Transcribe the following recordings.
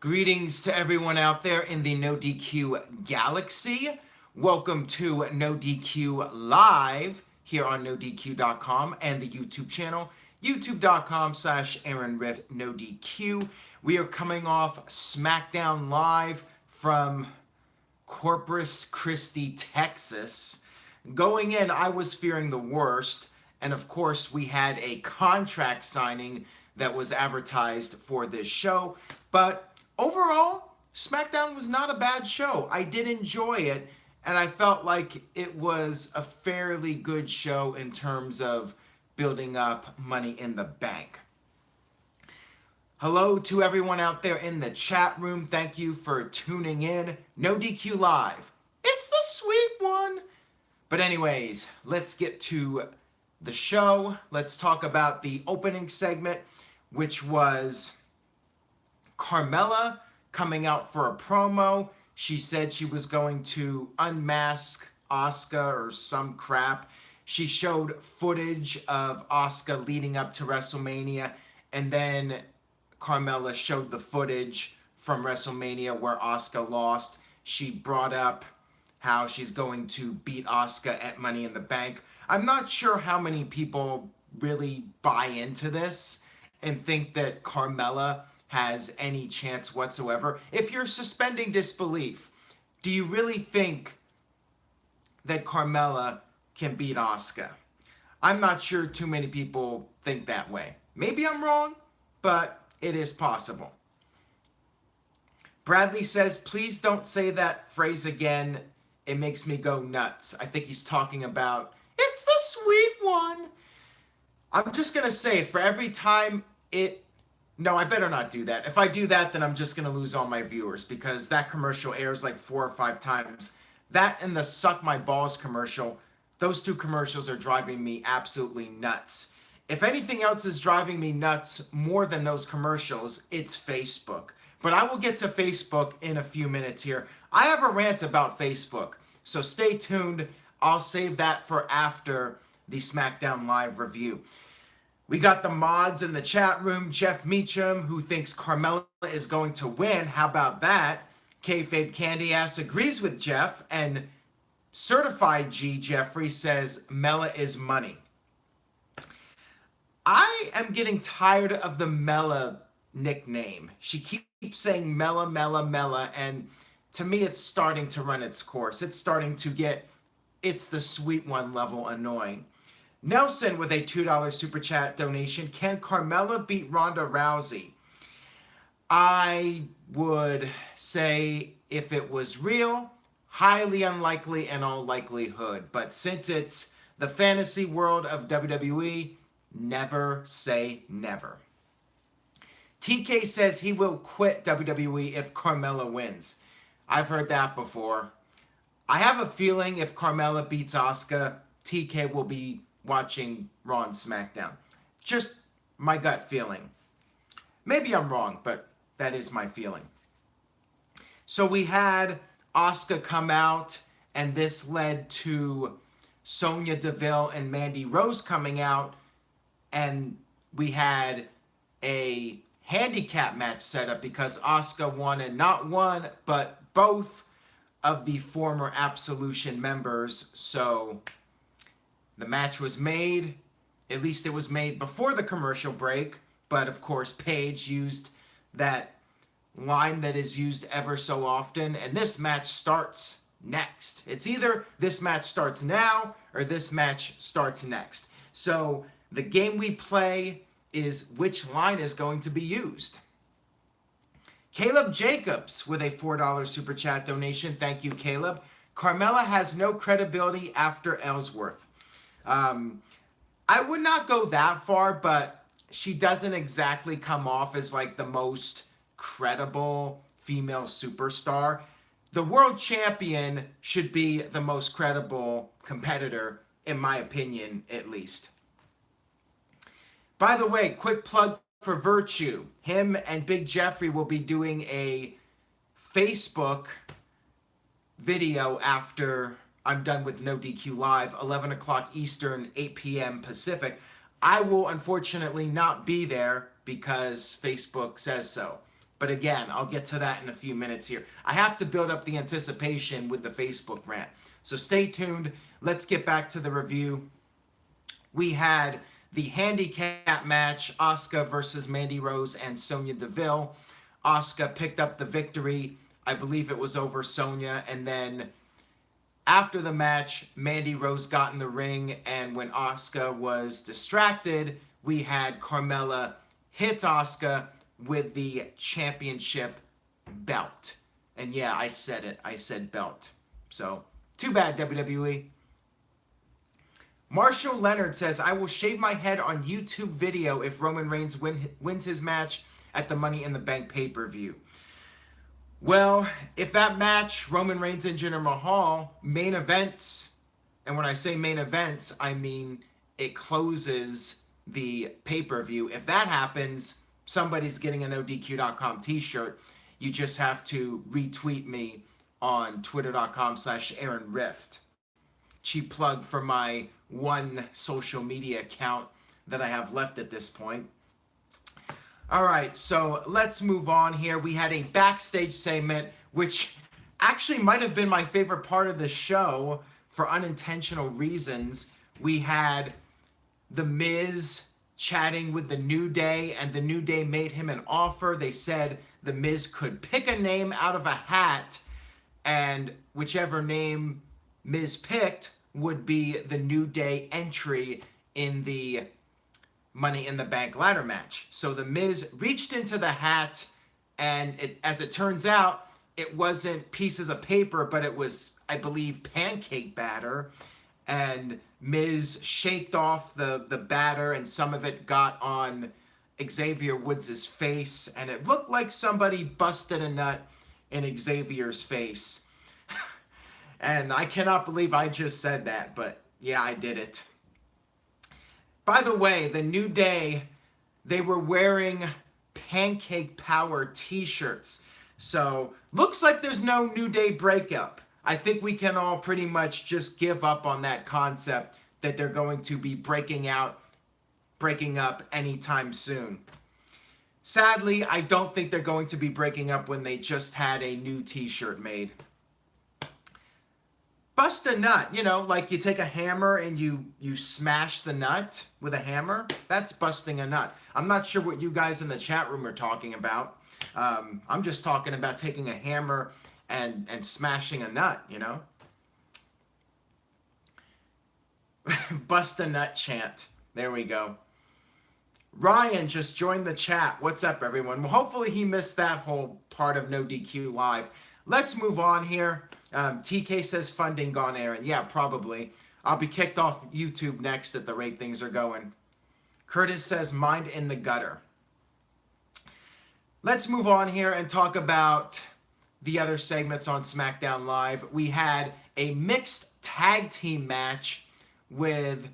Greetings to everyone out there in the NoDQ galaxy. Welcome to NoDQ Live here on NoDQ.com and the YouTube channel, youtube.com/AaronRiff.NoDQ. We are coming off Smackdown Live from Corpus Christi, Texas. Going in, I was fearing the worst, and of course, we had a contract signing that was advertised for this show, but overall, SmackDown was not a bad show. I did enjoy it, and I felt like it was a fairly good show in terms of building up Money in the Bank. Hello to everyone out there in the chat room. Thank you for tuning in. NoDQ Live. It's the sweet one. But anyways, let's get to the show. Let's talk about the opening segment, which was Carmella coming out for a promo. She said she was going to unmask Asuka or some crap. She showed footage of Asuka leading up to WrestleMania, and then Carmella showed the footage from WrestleMania where Asuka lost. She brought up how she's going to beat Asuka at Money in the Bank. I'm not sure how many people really buy into this and think that Carmella has any chance whatsoever. If you're suspending disbelief, do you really think that Carmella can beat Asuka? I'm not sure too many people think that way. Maybe I'm wrong, but it is possible. Bradley says, please don't say that phrase again. It makes me go nuts. I think he's talking about, it's the sweet one. I'm just going to say it for every time no, I better not do that. If I do that, then I'm just going to lose all my viewers because that commercial airs like 4 or 5 times. That and the Suck My Balls commercial, those two commercials are driving me absolutely nuts. If anything else is driving me nuts more than those commercials, it's Facebook. But I will get to Facebook in a few minutes here. I have a rant about Facebook, so stay tuned. I'll save that for after the SmackDown Live review. We got the mods in the chat room. Jeff Meacham, who thinks Carmella is going to win. How about that? Kayfabe Candy Ass agrees with Jeff. And Certified G Jeffrey says Mella is money. I am getting tired of the Mella nickname. She keeps saying Mella, Mella, Mella. And to me, it's starting to run its course. It's starting to get, it's the sweet one level annoying. Nelson with a $2 Super Chat donation. Can Carmella beat Ronda Rousey? I would say if it was real, highly unlikely in all likelihood. But since it's the fantasy world of WWE, never say never. TK says he will quit WWE if Carmella wins. I've heard that before. I have a feeling if Carmella beats Asuka, TK will be watching Raw and SmackDown. Just my gut feeling. Maybe I'm wrong, but that is my feeling. So we had Asuka come out, and this led to Sonya Deville and Mandy Rose coming out, and we had a handicap match set up because Asuka won, and not one, but both of the former Absolution members. So the match was made, at least it was made before the commercial break, but of course Paige used that line that is used ever so often, and this match starts next. It's either this match starts now or this match starts next. So the game we play is which line is going to be used. Caleb Jacobs with a $4 Super Chat donation. Thank you, Caleb. Carmella has no credibility after Ellsworth. I would not go that far, but she doesn't exactly come off as like the most credible female superstar. The world champion should be the most credible competitor, in my opinion, at least. By the way, quick plug for Virtue. Him and Big Jeffrey will be doing a Facebook video after I'm done with NoDQ Live, 11 o'clock Eastern, 8 p.m. Pacific. I will unfortunately not be there because Facebook says so. But again, I'll get to that in a few minutes here. I have to build up the anticipation with the Facebook rant. So stay tuned. Let's get back to the review. We had the handicap match, Asuka versus Mandy Rose and Sonya Deville. Asuka picked up the victory. I believe it was over Sonya. And then after the match, Mandy Rose got in the ring. And when Asuka was distracted, we had Carmella hit Asuka with the championship belt. And yeah, I said it. I said belt. So, too bad, WWE. Marshall Leonard says, I will shave my head on YouTube video if Roman Reigns wins his match at the Money in the Bank pay-per-view. Well, if that match, Roman Reigns and Jinder Mahal, main events, and when I say main events, I mean it closes the pay-per-view. If that happens, somebody's getting a NoDQ.com t-shirt. You just have to retweet me on twitter.com/AaronRift. Cheap plug for my one social media account that I have left at this point. All right, so let's move on here. We had a backstage segment, which actually might have been my favorite part of the show for unintentional reasons. We had The Miz chatting with the New Day, and the New Day made him an offer. They said the Miz could pick a name out of a hat, and whichever name Miz picked would be the New Day entry in the Money in the Bank ladder match. So the Miz reached into the hat, and as it turns out, it wasn't pieces of paper, but it was, I believe, pancake batter. And Miz shaked off the batter, and some of it got on Xavier Woods' face, and it looked like somebody busted a nut in Xavier's face. And I cannot believe I just said that, but yeah, I did it. By the way, the New Day, they were wearing Pancake Power t-shirts. So, looks like there's no New Day breakup. I think we can all pretty much just give up on that concept that they're going to be breaking up anytime soon. Sadly, I don't think they're going to be breaking up when they just had a new t-shirt made. Bust a nut, you know, like you take a hammer and you smash the nut with a hammer. That's busting a nut. I'm not sure what you guys in the chat room are talking about. I'm just talking about taking a hammer and smashing a nut, you know. Bust a nut chant. There we go. Ryan just joined the chat. What's up, everyone? Well, hopefully he missed that whole part of NoDQ Live. Let's move on here. TK says funding gone, Aaron. Yeah, probably. I'll be kicked off YouTube next at the rate things are going. Curtis says mind in the gutter. Let's move on here and talk about the other segments on SmackDown Live. We had a mixed tag team match with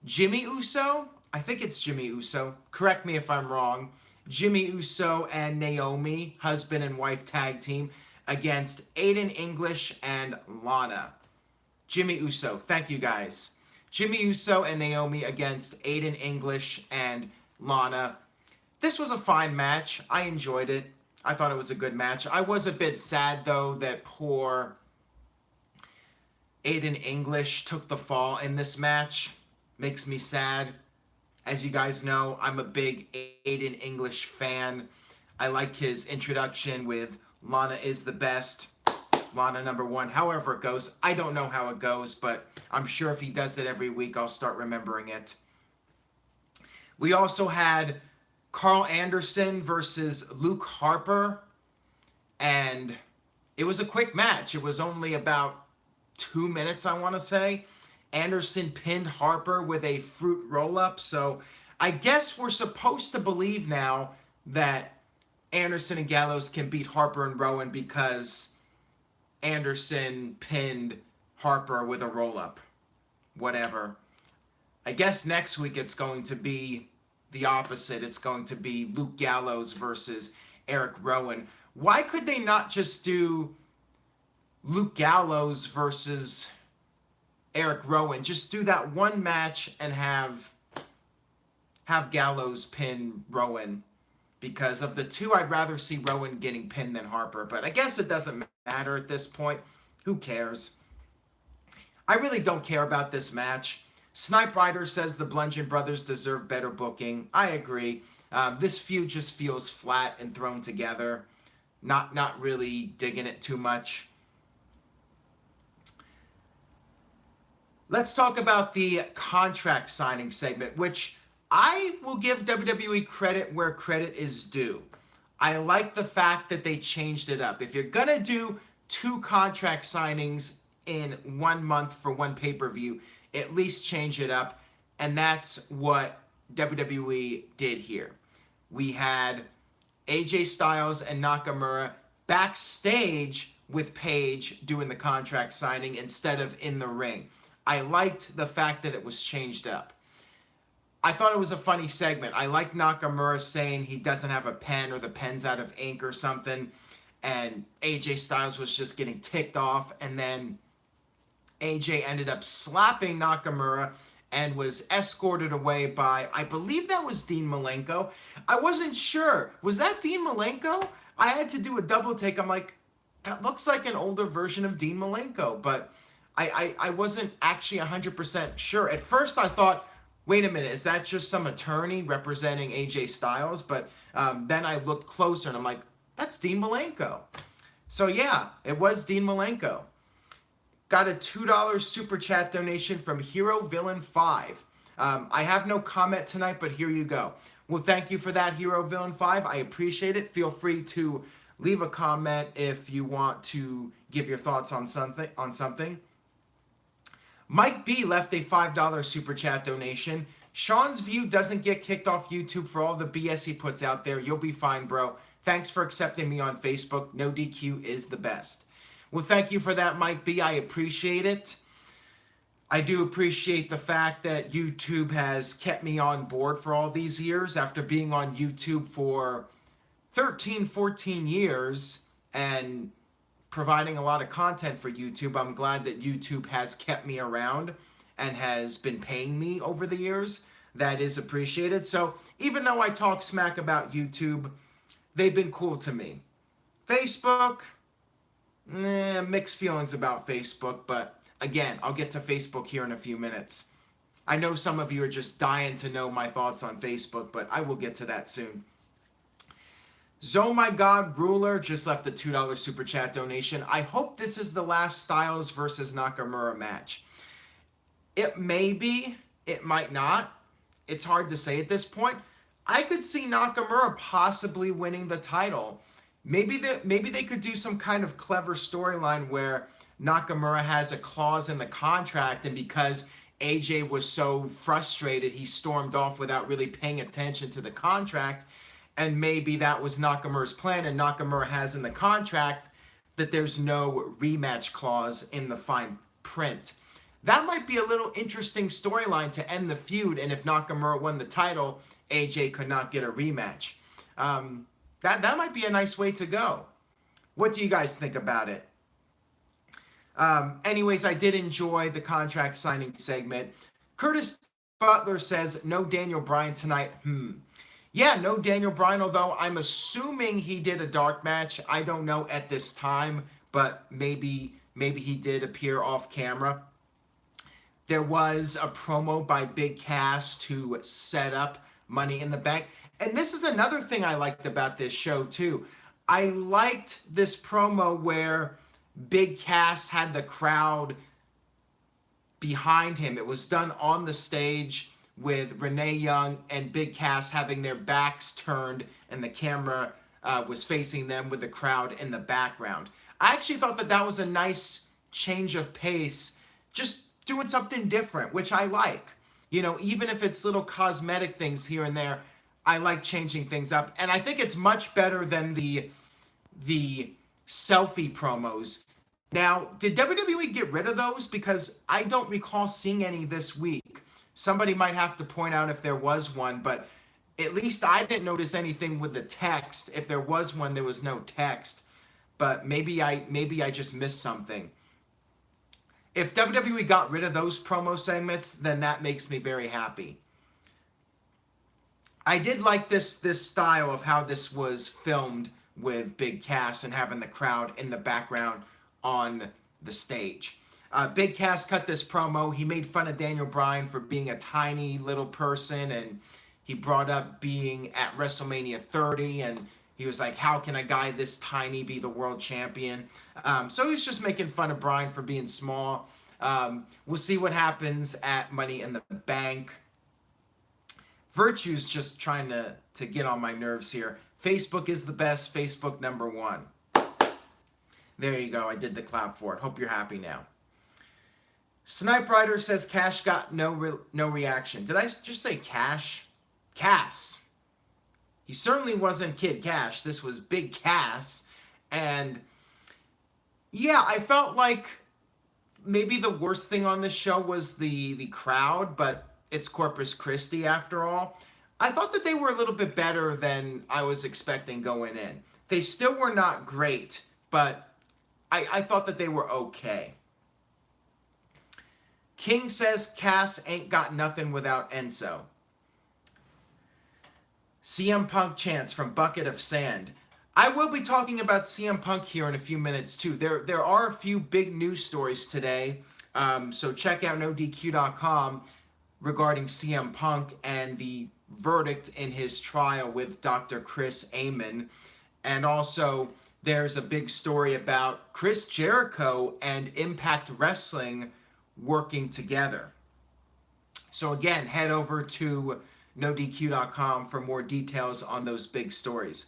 Jimmy Uso. I think it's Jimmy Uso. Correct me if I'm wrong. Jimmy Uso and Naomi, husband and wife tag team, against Aiden English and Lana. Jimmy Uso, thank you guys. Jimmy Uso and Naomi against Aiden English and Lana. This was a fine match. I enjoyed it. I thought it was a good match. I was a bit sad, though, that poor Aiden English took the fall in this match. Makes me sad. As you guys know, I'm a big Aiden English fan. I like his introduction with Lana is the best, Lana number one, however it goes. I don't know how it goes, but I'm sure if he does it every week, I'll start remembering it. We also had Carl Anderson versus Luke Harper, and it was a quick match. It was only about 2 minutes, I want to say. Anderson pinned Harper with a fruit roll-up, so I guess we're supposed to believe now that Anderson and Gallows can beat Harper and Rowan because Anderson pinned Harper with a roll-up. Whatever. I guess next week it's going to be the opposite. It's going to be Luke Gallows versus Erick Rowan. Why could they not just do Luke Gallows versus Erick Rowan? Just do that one match and have Gallows pin Rowan. because of the two, I'd rather see Rowan getting pinned than Harper. But I guess it doesn't matter at this point. Who cares? I really don't care about this match. Snipe Rider says the Bludgeon Brothers deserve better booking. I agree. This feud just feels flat and thrown together. Not really digging it too much. Let's talk about the contract signing segment, which I will give WWE credit where credit is due. I like the fact that they changed it up. If you're going to do 2 contract signings in 1 month for 1 pay-per-view, at least change it up. And that's what WWE did here. We had AJ Styles and Nakamura backstage with Paige doing the contract signing instead of in the ring. I liked the fact that it was changed up. I thought it was a funny segment. I like Nakamura saying he doesn't have a pen or the pen's out of ink or something. And AJ Styles was just getting ticked off. And then AJ ended up slapping Nakamura and was escorted away by, I believe that was Dean Malenko. I wasn't sure. Was that Dean Malenko? I had to do a double take. I'm like, that looks like an older version of Dean Malenko. But I wasn't actually 100% sure. At first I thought, wait a minute, is that just some attorney representing AJ Styles? But then I looked closer and I'm like, that's Dean Malenko. So yeah, it was Dean Malenko. Got a $2 super chat donation from Hero Villain 5. I have no comment tonight, but here you go. Well, thank you for that, Hero Villain 5. I appreciate it. Feel free to leave a comment if you want to give your thoughts on something. Mike B left a $5 super chat donation. Sean's view doesn't get kicked off YouTube for all the BS he puts out there. You'll be fine, bro. Thanks for accepting me on Facebook. NoDQ is the best. Well, thank you for that, Mike B. I appreciate it. I do appreciate the fact that YouTube has kept me on board for all these years after being on YouTube for 13, 14 years and providing a lot of content for YouTube. I'm glad that YouTube has kept me around and has been paying me over the years. That is appreciated. So even though I talk smack about YouTube, they've been cool to me. Facebook, mixed feelings about Facebook, but again, I'll get to Facebook here in a few minutes. I know some of you are just dying to know my thoughts on Facebook, but I will get to that soon. Zo My God Ruler just left a $2 super chat donation. I hope this is the last Styles versus Nakamura match. It may be, it might not. It's hard to say at this point. I could see Nakamura possibly winning the title. Maybe they could do some kind of clever storyline where Nakamura has a clause in the contract, and because AJ was so frustrated, he stormed off without really paying attention to the contract. And maybe that was Nakamura's plan, and Nakamura has in the contract that there's no rematch clause in the fine print. That might be a little interesting storyline to end the feud, and if Nakamura won the title, AJ could not get a rematch. That might be a nice way to go. What do you guys think about it? Anyways, I did enjoy the contract signing segment. Curtis Butler says, no Daniel Bryan tonight. Yeah, no Daniel Bryan, although I'm assuming he did a dark match. I don't know at this time, but maybe he did appear off camera. There was a promo by Big Cass to set up Money in the Bank. And this is another thing I liked about this show, too. I liked this promo where Big Cass had the crowd behind him. It was done on the stage with Renee Young and Big Cass having their backs turned, and the camera was facing them with the crowd in the background. I actually thought that was a nice change of pace, just doing something different, which I like. You know, even if it's little cosmetic things here and there, I like changing things up. And I think it's much better than the selfie promos. Now, did WWE get rid of those? Because I don't recall seeing any this week. Somebody might have to point out if there was one, but at least I didn't notice anything with the text. If there was one, there was no text. But maybe I just missed something. If WWE got rid of those promo segments, then that makes me very happy. I did like this style of how this was filmed with Big Cass and having the crowd in the background on the stage. Big Cass cut this promo. He made fun of Daniel Bryan for being a tiny little person, and he brought up being at WrestleMania 30, and he was like, how can a guy this tiny be the world champion? So he's just making fun of Bryan for being small. We'll see what happens at Money in the Bank. Virtue's just trying to get on my nerves here. Facebook is the best. Facebook #1. There you go. I did the clap for it. Hope you're happy now. Snipe Rider says Cash got no reaction. Did I just say Cash? Cass. He certainly wasn't Kid Cash. This was Big Cass. And yeah, I felt like maybe the worst thing on this show was the crowd, but it's Corpus Christi after all. I thought that they were a little bit better than I was expecting going in. They still were not great, but I thought that they were okay. King says Cass ain't got nothing without Enzo. CM Punk chants from Bucket of Sand. I will be talking about CM Punk here in a few minutes too. There are a few big news stories today, so check out NoDQ.com regarding CM Punk and the verdict in his trial with Dr. Chris Amon. And also, there's a big story about Chris Jericho and Impact Wrestling working together. So again, head over to NoDQ.com for more details on those big stories.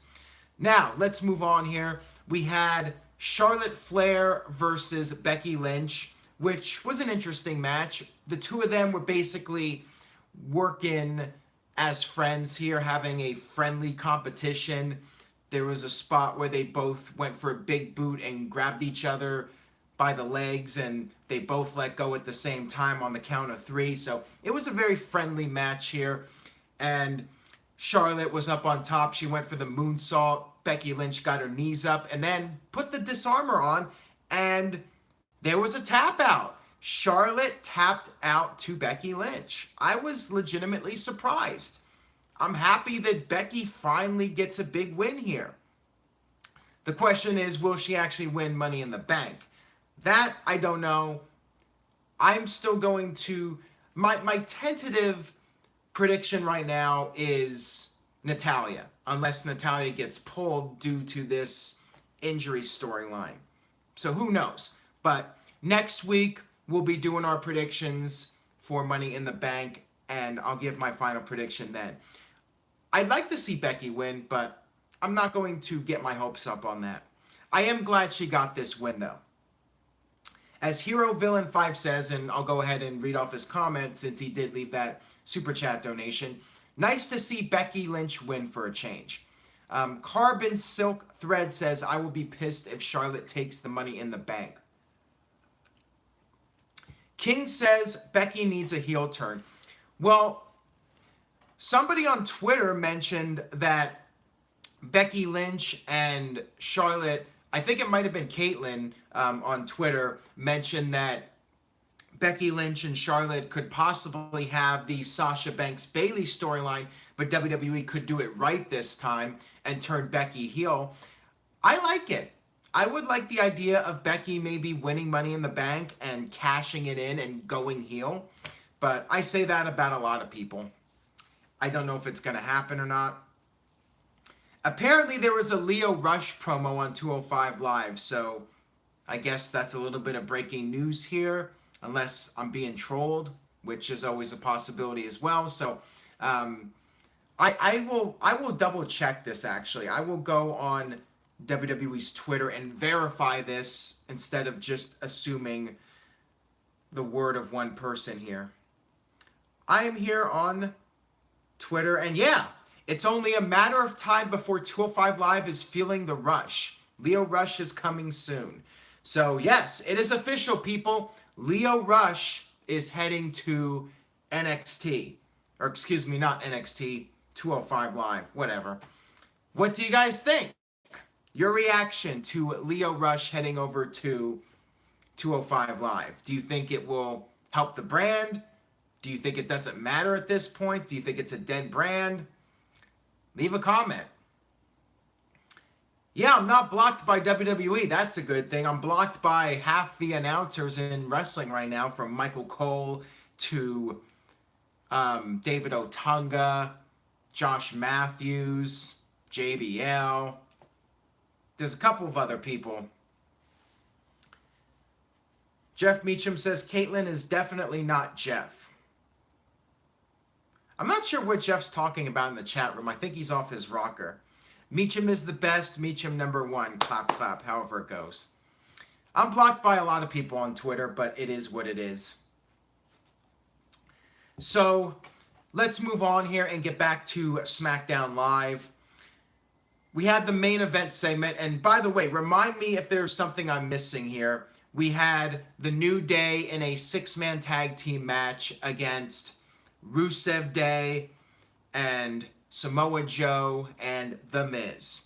Now, let's move on here. We had Charlotte Flair versus Becky Lynch, which was an interesting match. The two of them were basically working as friends here, having a friendly competition. There was a spot where they both went for a big boot and grabbed each other by the legs, and they both let go at the same time on the count of 3. So it was a very friendly match here. And Charlotte was up on top. She went for the moonsault. Becky Lynch got her knees up and then put the disarmor on, and there was a tap out. Charlotte tapped out to Becky Lynch. I was legitimately surprised. I'm happy that Becky finally gets a big win here. The question is, will she actually win Money in the Bank? That, I don't know. I'm still going to... My tentative prediction right now is Natalya, unless Natalya gets pulled due to this injury storyline. So who knows? But next week, we'll be doing our predictions for Money in the Bank, and I'll give my final prediction then. I'd like to see Becky win, but I'm not going to get my hopes up on that. I am glad she got this win, though. As Hero Villain 5 says, and I'll go ahead and read off his comment since he did leave that super chat donation. Nice to see Becky Lynch win for a change. Carbon Silk Thread says, I will be pissed if Charlotte takes the Money in the Bank. King says Becky needs a heel turn. Well, somebody on Twitter mentioned that Becky Lynch and Charlotte, I think it might have been Caitlyn on Twitter, mentioned that Becky Lynch and Charlotte could possibly have the Sasha Banks Bayley storyline, but WWE could do it right this time and turn Becky heel. I like it. I would like the idea of Becky maybe winning Money in the Bank and cashing it in and going heel. But I say that about a lot of people. I don't know if it's going to happen or not. Apparently there was a Lio Rush promo on 205 Live, so I guess that's a little bit of breaking news here, unless I'm being trolled, which is always a possibility as well. So I will double check this actually. I will go on WWE's Twitter and verify this instead of just assuming the word of one person here. I am here on Twitter, and yeah, it's only a matter of time before 205 Live is feeling the rush. Lio Rush is coming soon. So yes, it is official, people. Lio Rush is heading to NXT. Or excuse me, not NXT, 205 Live, whatever. What do you guys think? Your reaction to Lio Rush heading over to 205 Live. Do you think it will help the brand? Do you think it doesn't matter at this point? Do you think it's a dead brand? Leave a comment. Yeah, I'm not blocked by WWE. That's a good thing. I'm blocked by half the announcers in wrestling right now, from Michael Cole to David Otunga, Josh Matthews, JBL. There's a couple of other people. Jeff Meacham says Caitlyn is definitely not Jeff. I'm not sure what Jeff's talking about in the chat room. I think he's off his rocker. Meacham is the best. Meacham #1. Clap, clap, however it goes. I'm blocked by a lot of people on Twitter, but it is what it is. So let's move on here and get back to SmackDown Live. We had the main event segment. And by the way, remind me if there's something I'm missing here. We had the New Day in a 6-man tag team match against Rusev Day and Samoa Joe and The Miz.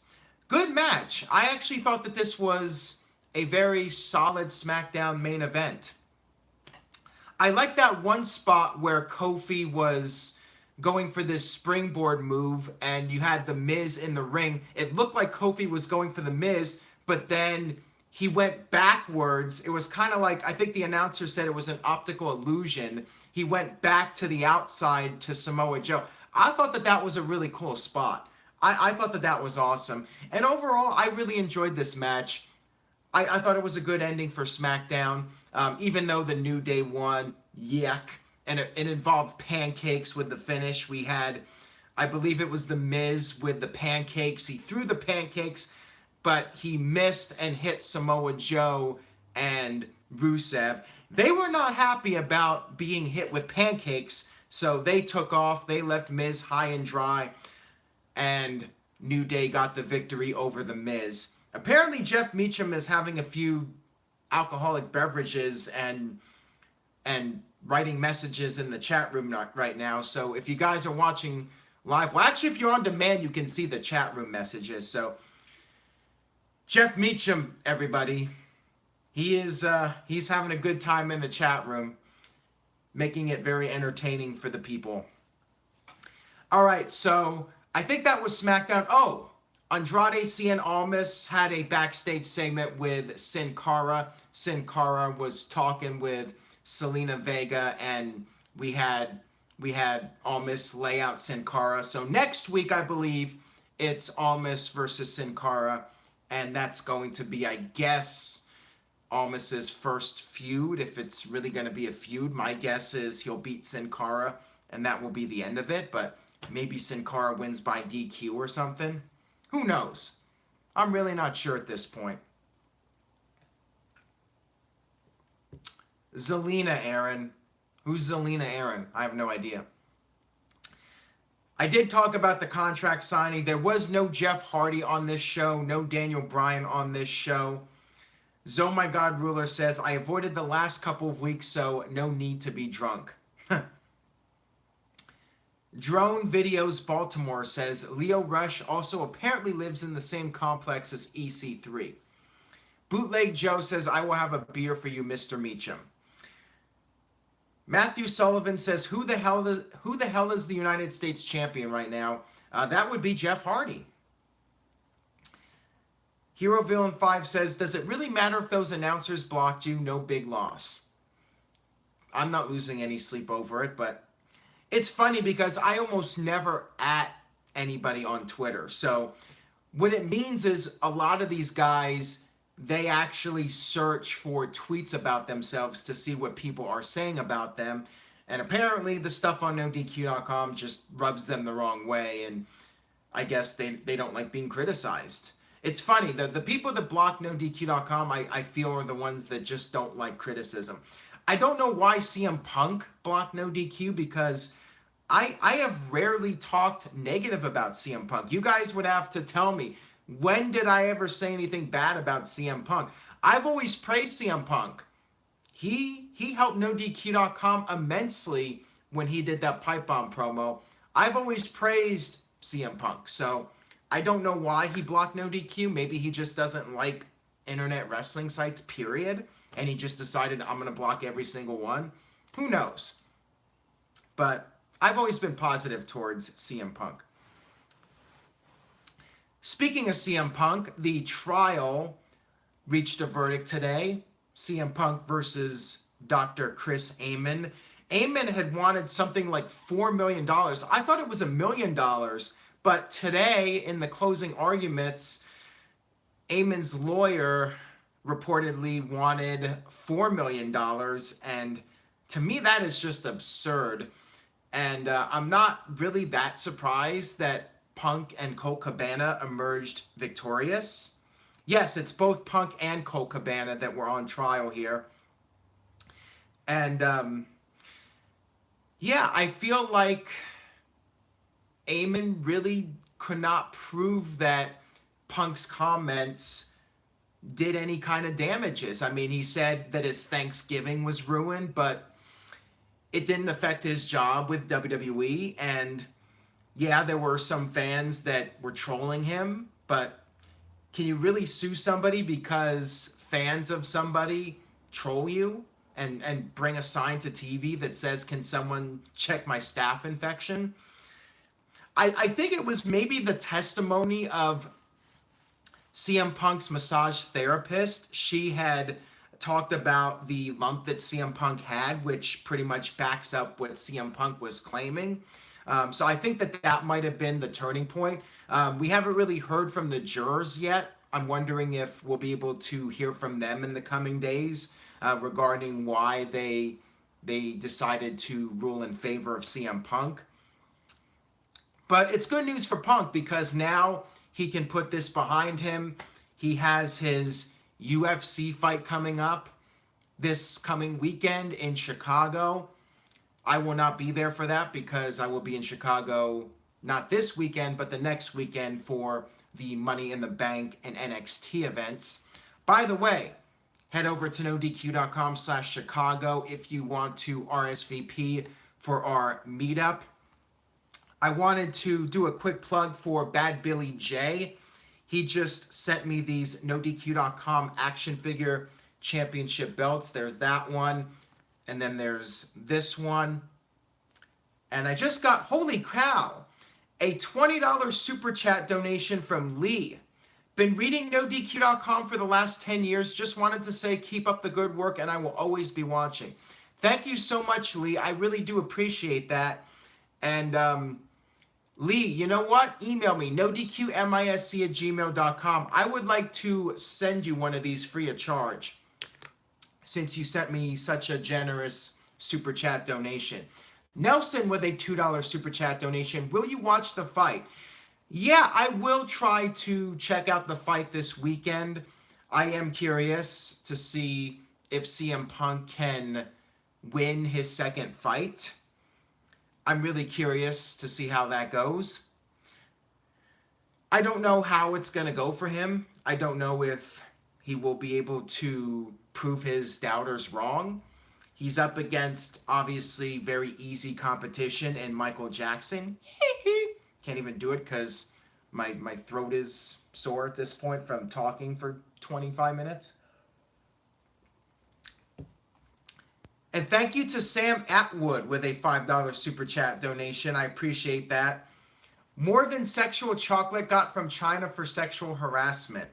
Good match. I actually thought that this was a very solid SmackDown main event. I like that one spot where Kofi was going for this springboard move and you had The Miz in the ring. It looked like Kofi was going for The Miz, but then he went backwards. It was kind of like, I think the announcer said it was an optical illusion. He went back to the outside to Samoa Joe. I thought that that was a really cool spot. I thought that that was awesome. And overall, I really enjoyed this match. I thought it was a good ending for SmackDown, even though the New Day won. Yuck. And it involved pancakes with the finish. We had, I believe it was The Miz with the pancakes. He threw the pancakes, but he missed and hit Samoa Joe and Rusev. They were not happy about being hit with pancakes, so they took off. They left Miz high and dry, and New Day got the victory over The Miz. Apparently, Jeff Meacham is having a few alcoholic beverages and writing messages in the chat room right now. So if you guys are watching live, well, actually, if you're on demand, you can see the chat room messages. So Jeff Meacham, everybody, he's having a good time in the chat room, making it very entertaining for the people. All right, so I think that was SmackDown. Oh, Andrade Cien Almas had a backstage segment with Sin Cara. Sin Cara was talking with Selena Vega, and we had Almas lay out Sin Cara. So next week, I believe, it's Almas versus Sin Cara, and that's going to be, I guess, Almas's first feud, if it's really going to be a feud. My guess is he'll beat Sin Cara, and that will be the end of it, but maybe Sin Cara wins by DQ or something. Who knows? I'm really not sure at this point. Zelina Aaron. Who's Zelina Aaron? I have no idea. I did talk about the contract signing. There was no Jeff Hardy on this show, no Daniel Bryan on this show. Zo My God Ruler says, I avoided the last couple of weeks, so no need to be drunk. Drone Videos Baltimore says, Leo Rush also apparently lives in the same complex as EC3. Bootleg Joe says, I will have a beer for you, Mr. Meacham. Matthew Sullivan says, who the hell is the United States champion right now? That would be Jeff Hardy. Hero Villain 5 says, does it really matter if those announcers blocked you? No big loss. I'm not losing any sleep over it, but it's funny because I almost never at anybody on Twitter. So what it means is a lot of these guys, they actually search for tweets about themselves to see what people are saying about them. And apparently the stuff on NoDQ.com just rubs them the wrong way. And I guess they don't like being criticized. It's funny, the people that block NoDQ.com, I feel are the ones that just don't like criticism. I don't know why CM Punk blocked NoDQ, because I have rarely talked negative about CM Punk. You guys would have to tell me, when did I ever say anything bad about CM Punk? I've always praised CM Punk. He helped NoDQ.com immensely when he did that pipe bomb promo. I've always praised CM Punk. So I don't know why he blocked NoDQ. Maybe he just doesn't like internet wrestling sites, period. And he just decided, I'm going to block every single one. Who knows? But I've always been positive towards CM Punk. Speaking of CM Punk, the trial reached a verdict today. CM Punk versus Dr. Chris Amon. Amon had wanted something like $4 million. I thought it was $1 million, but today in the closing arguments, Amon's lawyer reportedly wanted $4 million, and to me that is just absurd. And I'm not really that surprised that Punk and Colt Cabana emerged victorious. Yes, it's both Punk and Colt Cabana that were on trial here. And yeah, I feel like Amon really could not prove that Punk's comments did any kind of damages. I mean, he said that his Thanksgiving was ruined, but it didn't affect his job with WWE. And yeah, there were some fans that were trolling him, but can you really sue somebody because fans of somebody troll you and bring a sign to TV that says, "Can someone check my staph infection?" I think it was maybe the testimony of CM Punk's massage therapist. She had talked about the lump that CM Punk had, which pretty much backs up what CM Punk was claiming. So I think that that might have been the turning point. We haven't really heard from the jurors yet. I'm wondering if we'll be able to hear from them in the coming days regarding why they decided to rule in favor of CM Punk. But it's good news for Punk because now he can put this behind him. He has his UFC fight coming up this coming weekend in Chicago. I will not be there for that because I will be in Chicago not this weekend, but the next weekend for the Money in the Bank and NXT events. By the way, head over to NoDQ.com/Chicago if you want to RSVP for our meetup. I wanted to do a quick plug for Bad Billy J. He just sent me these NoDQ.com action figure championship belts. There's that one. And then there's this one. And I just got, holy cow, a $20 super chat donation from Lee. Been reading NoDQ.com for the last 10 years. Just wanted to say keep up the good work and I will always be watching. Thank you so much, Lee. I really do appreciate that. And Lee, you know what? Email me, nodqmisc@gmail.com. I would like to send you one of these free of charge since you sent me such a generous super chat donation. Nelson with a $2 super chat donation. Will you watch the fight? Yeah, I will try to check out the fight this weekend. I am curious to see if CM Punk can win his second fight. I'm really curious to see how that goes. I don't know how it's going to go for him. I don't know if he will be able to prove his doubters wrong. He's up against, obviously, very easy competition in Michael Jackson. Can't even do it because my throat is sore at this point from talking for 25 minutes. And thank you to Sam Atwood with a $5 super chat donation. I appreciate that. More than sexual chocolate got from China for sexual harassment.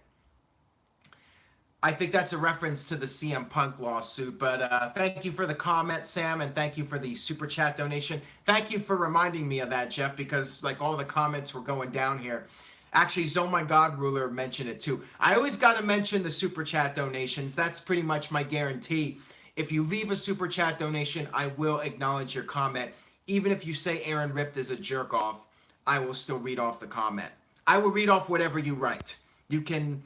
I think that's a reference to the CM Punk lawsuit. But thank you for the comment, Sam, and thank you for the super chat donation. Thank you for reminding me of that, Jeff, because like all the comments were going down here. Actually, Zone My God Ruler mentioned it too. I always got to mention the super chat donations. That's pretty much my guarantee. If you leave a super chat donation, I will acknowledge your comment. Even if you say Aaron Rift is a jerk off, I will still read off the comment. I will read off whatever you write. You can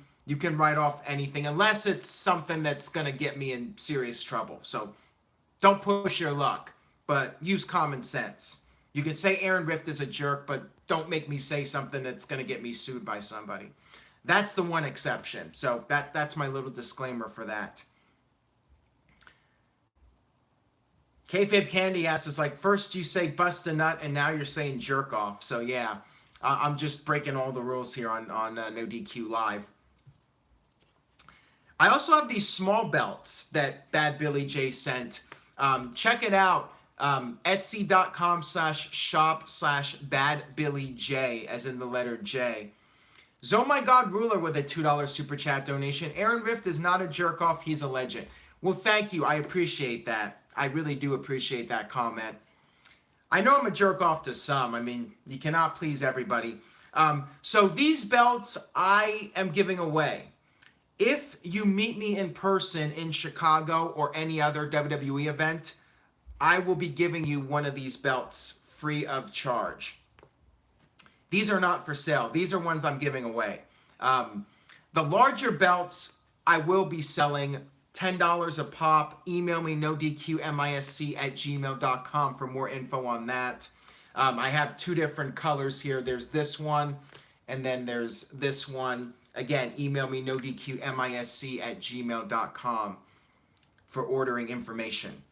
write off anything unless it's something that's going to get me in serious trouble. So don't push your luck, but use common sense. You can say Aaron Rift is a jerk, but don't make me say something that's going to get me sued by somebody. That's the one exception. So that's my little disclaimer for that. Kayfabe Candy asks, it's like, first you say bust a nut, and now you're saying jerk off. So yeah, I'm just breaking all the rules here on NoDQ Live. I also have these small belts that Bad Billy J sent. Check it out. Etsy.com/shop/BadBillyJ, as in the letter J. Zo My God Ruler with a $2 super chat donation. Aaron Rift is not a jerk off, he's a legend. Well, thank you. I appreciate that. I really do appreciate that comment. I know I'm a jerk off to some. I mean, you cannot please everybody. So these belts I am giving away. If you meet me in person in Chicago or any other WWE event, I will be giving you one of these belts free of charge. These are not for sale. These are ones I'm giving away. The larger belts I will be selling $10 a pop. Email me nodqmisc@gmail.com for more info on that. I have two different colors here. There's this one, and then there's this one. Again, email me nodqmisc@gmail.com for ordering information.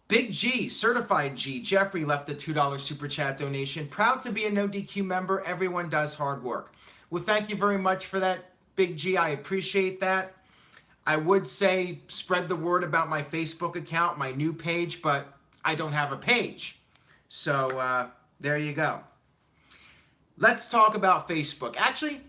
Big G, Certified G, Jeffrey left a $2 super chat donation. Proud to be a NoDQ member. Everyone does hard work. Well, thank you very much for that, Big G. I appreciate that. I would say spread the word about my Facebook account, my new page, but I don't have a page. So there you go. Let's talk about Facebook. Actually,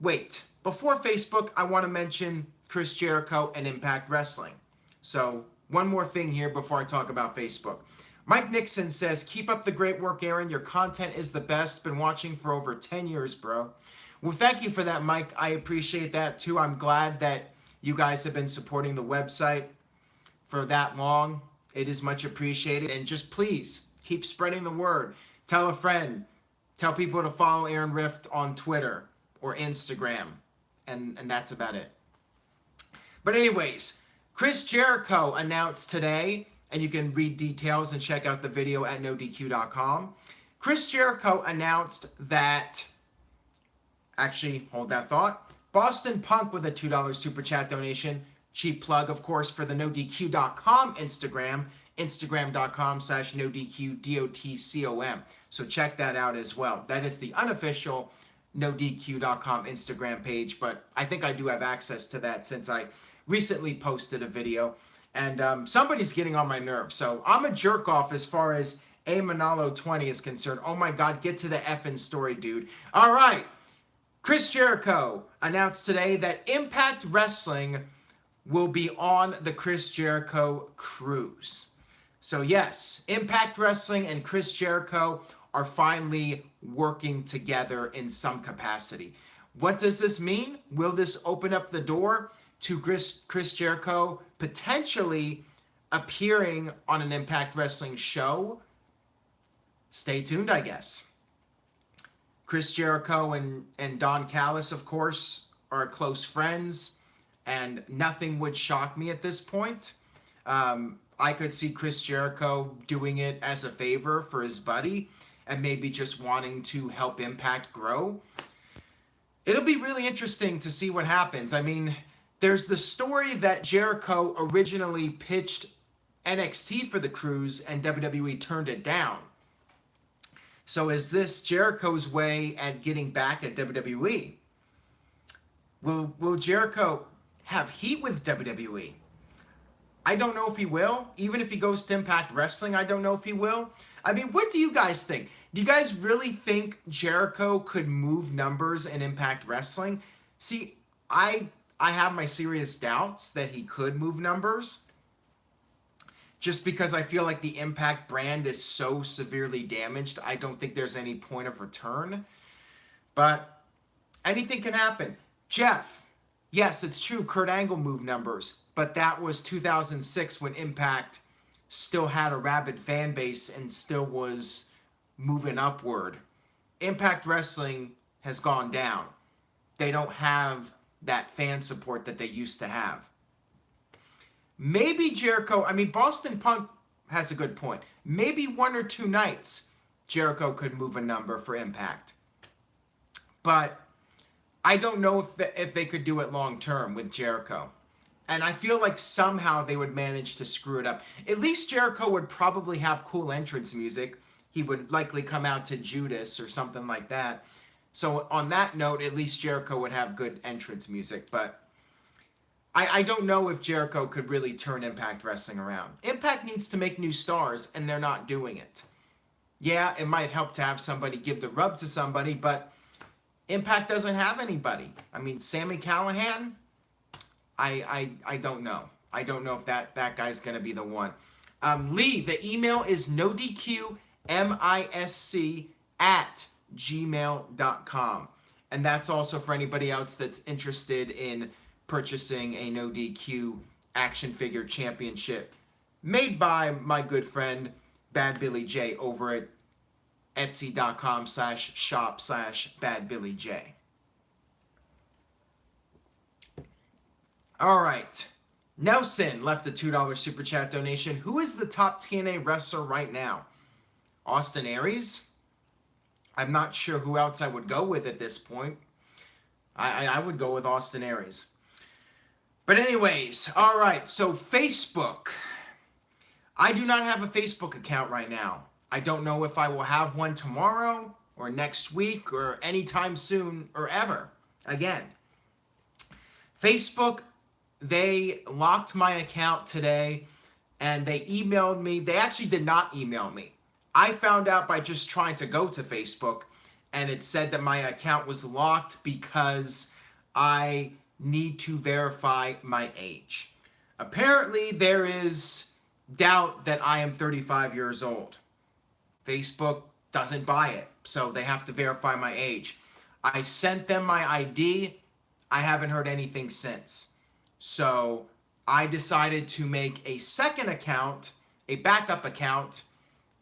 wait. Before Facebook, I want to mention Chris Jericho and Impact Wrestling. So one more thing here before I talk about Facebook. Mike Nixon says, keep up the great work, Aaron. Your content is the best. Been watching for over 10 years, bro. Well, thank you for that, Mike. I appreciate that, too. I'm glad that you guys have been supporting the website for that long. It is much appreciated. And just please keep spreading the word. Tell a friend. Tell people to follow Aaron Rift on Twitter or Instagram. And that's about it. But anyways, Chris Jericho announced today, and you can read details and check out the video at NoDQ.com. Chris Jericho announced that, actually, hold that thought. Boston Punk with a $2 super chat donation. Cheap plug, of course, for the NoDQ.com Instagram, Instagram.com/NoDQ.com. So check that out as well. That is the unofficial NoDQ.com Instagram page, but I think I do have access to that since I recently posted a video, and somebody's getting on my nerves. So I'm a jerk off as far as A Manalo 20 is concerned. Oh my God, get to the effing story, dude. All right. Chris Jericho announced today that Impact Wrestling will be on the Chris Jericho cruise. So yes, Impact Wrestling and Chris Jericho are finally working together in some capacity. What does this mean? Will this open up the door to Chris Jericho potentially appearing on an Impact Wrestling show? Stay tuned, I guess. Chris Jericho and Don Callis, of course, are close friends, and nothing would shock me at this point. I could see Chris Jericho doing it as a favor for his buddy and maybe just wanting to help Impact grow. It'll be really interesting to see what happens. I mean, there's the story that Jericho originally pitched NXT for the cruise and WWE turned it down. So is this Jericho's way at getting back at WWE? Will Jericho have heat with WWE? I don't know if he will. Even if he goes to Impact Wrestling, I don't know if he will. I mean, what do you guys think? Do you guys really think Jericho could move numbers in Impact Wrestling? See, I have my serious doubts that he could move numbers, just because I feel like the Impact brand is so severely damaged. I don't think there's any point of return. But anything can happen. Jeff, yes, it's true, Kurt Angle moved numbers, but that was 2006 when Impact still had a rabid fan base and still was moving upward. Impact Wrestling has gone down. They don't have that fan support that they used to have. Maybe Jericho, I mean, Boston Punk has a good point. Maybe one or two nights Jericho could move a number for Impact. But I don't know if they could do it long term with Jericho. And I feel like somehow they would manage to screw it up. At least Jericho would probably have cool entrance music. He would likely come out to Judas or something like that. So on that note, at least Jericho would have good entrance music. But I don't know if Jericho could really turn Impact Wrestling around. Impact needs to make new stars, and they're not doing it. Yeah, it might help to have somebody give the rub to somebody, but Impact doesn't have anybody. I mean, Sami Callihan, I don't know. I don't know if that guy's going to be the one. Lee, the email is nodqmisc@gmail.com. And that's also for anybody else that's interested in purchasing a NoDQ action figure championship made by my good friend Bad Billy J over at etsy.com/shop/badbillyj. All right. Nelson left a $2 super chat donation. Who is the top TNA wrestler right now? Austin Aries? I'm not sure who else I would go with at this point. I would go with Austin Aries. But anyways, all right. So Facebook. I do not have a Facebook account right now. I don't know if I will have one tomorrow or next week or anytime soon or ever again. Facebook, they locked my account today and they emailed me. They actually did not email me. I found out by just trying to go to Facebook, and it said that my account was locked because I need to verify my age. Apparently, there is doubt that I am 35 years old. Facebook doesn't buy it, so they have to verify my age. I sent them my ID. I haven't heard anything since. So I decided to make a second account, a backup account,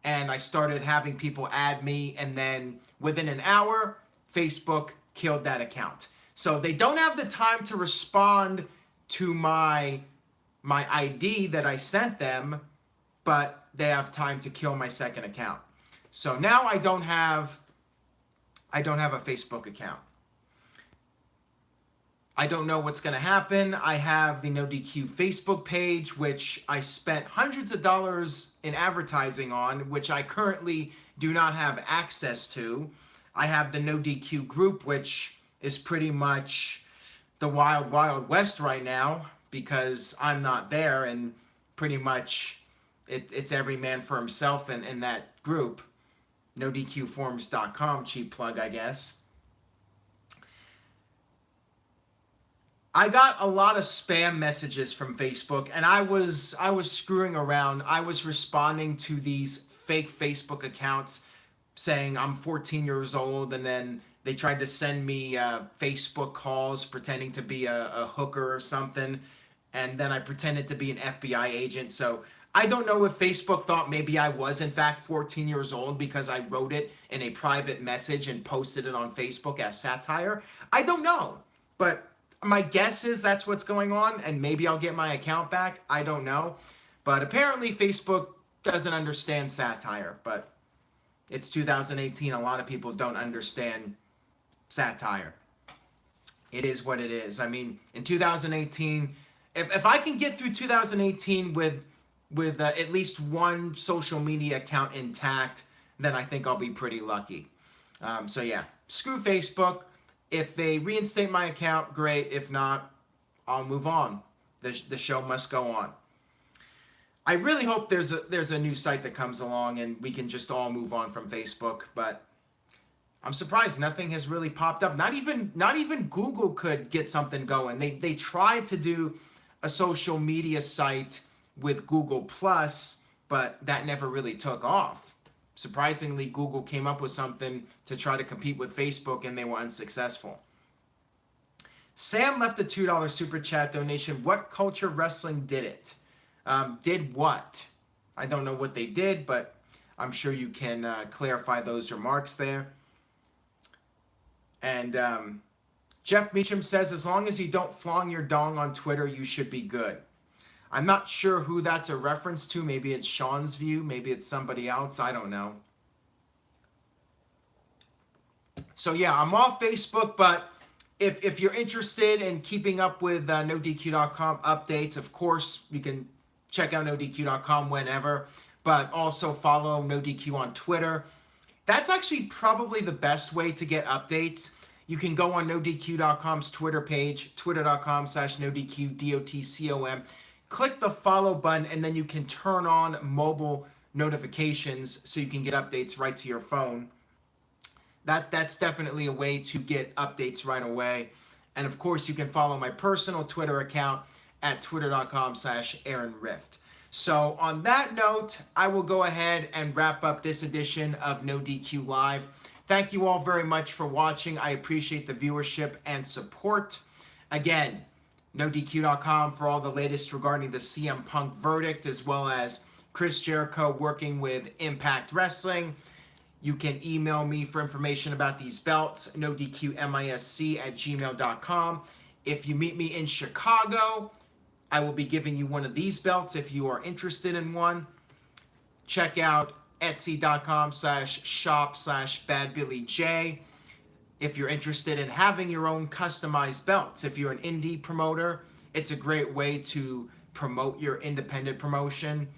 and I started having people add me, and then within an hour, Facebook killed that account. So they don't have the time to respond to my ID that I sent them, but they have time to kill my second account. So now I don't have a Facebook account. I don't know what's going to happen. I have the NoDQ Facebook page, which I spent hundreds of dollars in advertising on, which I currently do not have access to. I have the NoDQ group, which is pretty much the wild, wild west right now because I'm not there, and pretty much it's every man for himself in that group. NoDQforums.com, cheap plug, I guess. I got a lot of spam messages from Facebook, and I was screwing around. I was responding to these fake Facebook accounts saying I'm 14 years old, and then they tried to send me Facebook calls pretending to be a hooker or something, and then I pretended to be an FBI agent. So I don't know if Facebook thought maybe I was in fact 14 years old because I wrote it in a private message and posted it on Facebook as satire. I don't know, but my guess is that's what's going on, and maybe I'll get my account back. I don't know. But apparently Facebook doesn't understand satire, but it's 2018. A lot of people don't understand satire. It is what it is. I mean, in 2018, if I can get through 2018 with at least one social media account intact, then I think I'll be pretty lucky. So yeah, screw Facebook. If they reinstate my account, great. If not, I'll move on. The show must go on. I really hope there's a new site that comes along and we can just all move on from Facebook, but I'm surprised nothing has really popped up. Not even Google could get something going. They tried to do a social media site with Google Plus, but that never really took off. Surprisingly, Google came up with something to try to compete with Facebook, and they were unsuccessful. Sam left a $2 super chat donation. What Culture Wrestling did it? Did what? I don't know what they did, but I'm sure you can clarify those remarks there. And Jeff Meacham says, as long as you don't flong your dong on Twitter, you should be good. I'm not sure who that's a reference to. Maybe it's Sean's view. Maybe it's somebody else. I don't know. So yeah, I'm off Facebook, but if you're interested in keeping up with NoDQ.com updates, of course, you can check out NoDQ.com whenever, but also follow NoDQ on Twitter. That's actually probably the best way to get updates. You can go on NoDQ.com's Twitter page, twitter.com/NoDQ, DOTCOM. Click the follow button, and then you can turn on mobile notifications so you can get updates right to your phone. That's definitely a way to get updates right away. And of course, you can follow my personal Twitter account at twitter.com/AaronRift. So on that note, I will go ahead and wrap up this edition of No DQ Live. Thank you all very much for watching. I appreciate the viewership and support. Again, NoDQ.com for all the latest regarding the CM Punk verdict, as well as Chris Jericho working with Impact Wrestling. You can email me for information about these belts, nodqmisc@gmail.com. If you meet me in Chicago, I will be giving you one of these belts if you are interested in one. Check out etsy.com/shop/badbillyj if you're interested in having your own customized belts. If you're an indie promoter, it's a great way to promote your independent promotion,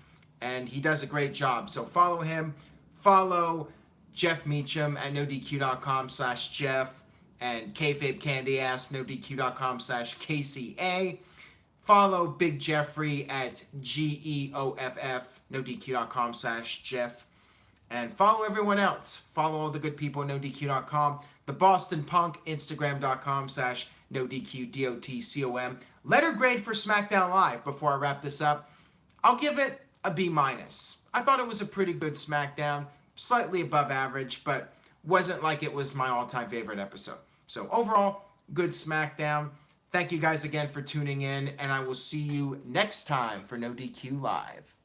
and he does a great job. So follow him. Follow Jeff Meacham at nodq.com/Jeff and kayfabe candy ass nodq.com/KCA. Follow Big Jeffrey at GEOFF nodq.com/Jeff. And follow everyone else. Follow all the good people at nodq.com. The Boston Punk, Instagram.com/nodqdotcom. Letter grade for SmackDown Live before I wrap this up. I'll give it a B-. I thought it was a pretty good SmackDown. Slightly above average, but wasn't like it was my all-time favorite episode. So overall, good SmackDown. Thank you guys again for tuning in, and I will see you next time for No DQ Live.